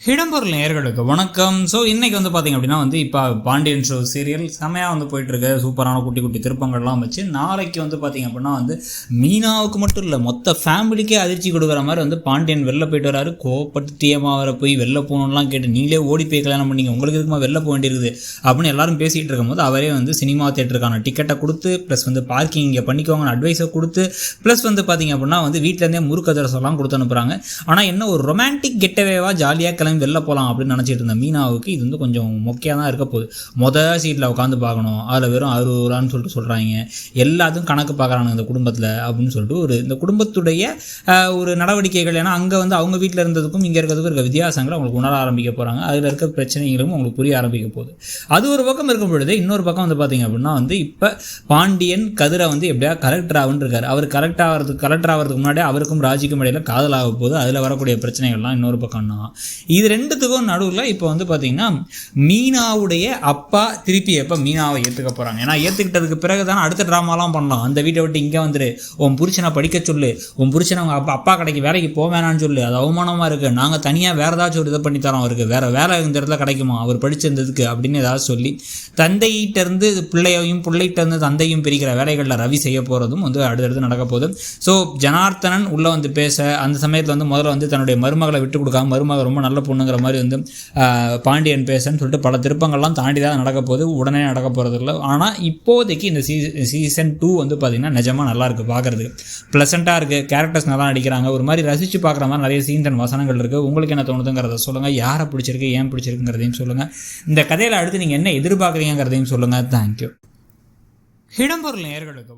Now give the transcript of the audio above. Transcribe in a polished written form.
இடம்பொருள் நேயர்களுக்கு வணக்கம். ஸோ இன்றைக்கி பார்த்திங்க அப்படின்னா இப்போ பாண்டியன் ஷோ சீரியல் செமையாக போயிட்டுருக்கு. சூப்பரான குட்டி குட்டி திருப்பங்கள்லாம் வச்சு நாளைக்கு பார்த்திங்க அப்படின்னா மீனாவுக்கு மட்டும் இல்லை மொத்த ஃபேமிலிக்கே அதிர்ச்சி கொடுக்குற மாதிரி பாண்டியன் வெளில போயிட்டு வராரு. கோப்பட்டு டிஎம்மா வர போய் வெளில போகணும்லாம் கேட்டு நீங்களே ஓடி போய் கல்யாணம் பண்ணிங்க, உங்களுக்கு எதுக்குமா வெளில போக வேண்டியிருக்குது அப்படின்னு எல்லாரும் பேசிகிட்டு இருக்கும்போது அவரே சினிமா தேட்டருக்கான டிக்கெட்டை கொடுத்து ப்ளஸ் பார்க்கிங் இங்கே பண்ணிக்கோங்கன்னு அட்வைஸை கொடுத்து ப்ளஸ் பார்த்திங்க அப்படின்னா வீட்டிலேருந்தே முறுக்கு அதிரசம்லாம் கொடுத்து அனுப்புகிறாங்க. ஆனால் என்ன ஒரு ரொமான்டிக் கெட்டவேவாக ஜாலியாக கிளம்பி வெளில போகலாம் அப்படின்னு நினச்சிட்டு இருந்த மீனாவுக்கு இது கொஞ்சம் மொக்கையாக தான் இருக்க போகுது. மொதல் சீட்டில் உட்காந்து பார்க்கணும், அதில் வெறும் 60 ரூபான்னு சொல்லிட்டு சொல்கிறாங்க. எல்லாத்துக்கும் கணக்கு பார்க்குறாங்க இந்த குடும்பத்தில் அப்படின்னு சொல்லிட்டு இந்த குடும்பத்துடைய ஒரு நடவடிக்கைகள். ஏன்னா அங்கே அவங்க வீட்டில் இருந்ததுக்கும் இங்கே இருக்கிறதுக்கும் இருக்க வித்தியாசங்களை அவங்களுக்கு உணர ஆரம்பிக்க போகிறாங்க. அதில் இருக்க பிரச்சனைகளும் அவங்களுக்கு புரிய ஆரம்பிக்க போகுது. அது ஒரு பக்கம் இருக்கும் பொழுது இன்னொரு பக்கம் பார்த்திங்க அப்படின்னா இப்போ பாண்டியன் கதிரை எப்படியா கலெக்டர் ஆகுன்னு இருக்காரு. அவர் கலெக்டர் ஆகிறதுக்கு முன்னாடி அவருக்கும் ராஜிக்கும் இடையில காதல் ஆக போகுது. அதில் வரக்கூடிய பிரச்சனைகள்லாம் இன்னொரு பக்கம்னா இது ரெண்டுத்துக்கும் நடுவில் இப்போ பார்த்தீங்கன்னா மீனாவுடைய அப்பா திருப்பி எப்போ மீனாவை ஏற்றுக்க போகிறாங்க. ஏன்னா ஏற்றுக்கிட்டதுக்கு பிறகு தானே அடுத்த ட்ராமாலாம் பண்ணலாம். அந்த வீட்டை விட்டு இங்கே வந்துரு, உன் புருஷனை படிக்க சொல்லு, உன் புருஷனை அவங்க அப்பா கடைக்கு வேலைக்கு போக வேணான்னு சொல்லு, அது அவமானமாக இருக்குது, நாங்கள் தனியாக வேறு ஏதாச்சும் ஒரு இதை பண்ணி தரோம், அவருக்கு வேறு வேலை இந்த இடத்துல கிடைக்குமா அவர் படிச்சிருந்ததுக்கு அப்படின்னு ஏதாவது சொல்லி தந்தையிட்டேருந்து பிள்ளையையும் பிள்ளைகிட்டேருந்து தந்தையும் பிரிக்கிற வேலைகளில் ரவி செய்ய போகிறதும் அடுத்தடுத்து நடக்க போகுது. ஸோ ஜனார்த்தனன் உள்ளே பேச அந்த சமயத்தில் முதல்ல தன்னுடைய மருமகளை விட்டு கொடுக்காம மருமகள் ரொம்ப நல்ல பொண்ணுங்கிற மாதிரி பாண்டியன் பேசன்னு சொல்லிட்டு பல திருப்பங்கள்லாம் தாண்டி தான் நடக்க போகுது. உடனே நடக்க போகிறது இல்லை. ஆனால் இப்போதைக்கு இந்த சீசன் 2 பார்த்திங்கன்னா நிஜமாக நல்லாயிருக்கு, பார்க்குறதுக்கு ப்ளசண்ட்டாக இருக்குது. கேரக்டர்ஸ் நல்லா நடிக்கிறாங்க. ஒரு மாதிரி ரசித்து பார்க்குற மாதிரி நிறைய சீன்ஸ் அண்ட் வசனங்கள் இருக்குது. உங்களுக்கு என்ன தோணுதுங்கிறத சொல்லுங்கள். யாரை பிடிச்சிருக்கு, ஏன் பிடிச்சிருக்குங்கிறதையும் சொல்லுங்கள். இந்த கதையில் அடுத்து நீங்கள் என்ன எதிர்பார்க்குறீங்கிறதையும் சொல்லுங்கள். தேங்க்யூ. இடம்பொருள் நேயர்களுக்கு